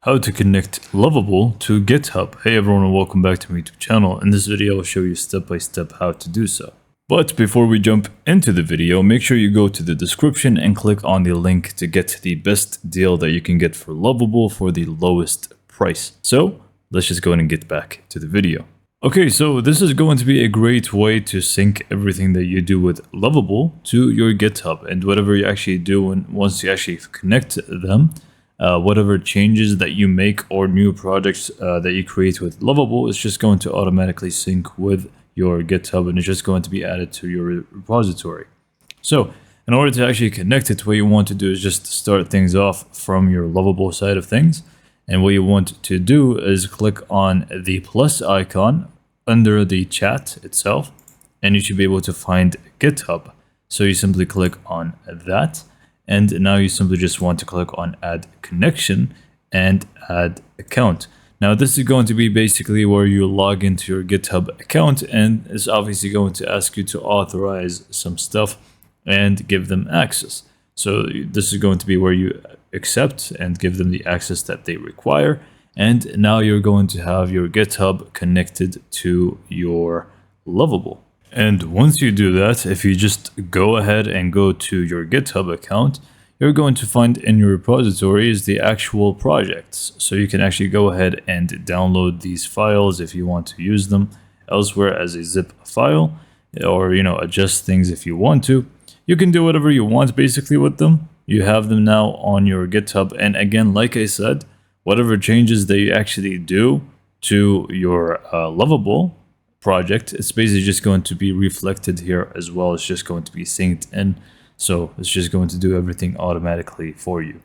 how to connect Lovable to GitHub. Hey everyone, and welcome back to my YouTube channel. In this video, I'll show you step by step how to do so. But before we jump into the video, make sure you go to the description and click on the link to get the best deal that you can get for Lovable for the lowest price. So let's just go ahead and get back to the video. Okay, so this is going to be a great way to sync everything that you do with Lovable to your GitHub, and whatever you actually do, and once you actually connect them, whatever changes that you make or new projects that you create with Lovable is just going to automatically sync with your GitHub, and it's just going to be added to your repository. So in order to actually connect it, what you want to do is just start things off from your Lovable side of things. And what you want to do is click on the plus icon under the chat itself, and you should be able to find GitHub. So you simply click on that. And now you simply just want to click on add connection and add account. Now this is going to be basically where you log into your GitHub account, and it's obviously going to ask you to authorize some stuff and give them access. So this is going to be where you accept and give them the access that they require. And now you're going to have your GitHub connected to your Lovable. And once you do that, if you just go ahead and go to your GitHub account, you're going to find in your repositories the actual projects. So you can actually go ahead and download these files if you want to use them elsewhere as a zip file, or adjust things if you want to. You can do whatever you want basically with them. You have them now on your GitHub, and again, like I said, whatever changes that you actually do to your Lovable project, it's basically just going to be reflected here as well. It's just going to be synced in, so it's just going to do everything automatically for you.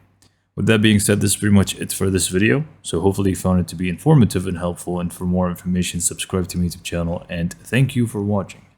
With that being said, this is pretty much it for this video. So hopefully you found it to be informative and helpful, and for more information, subscribe to my YouTube channel, and thank you for watching.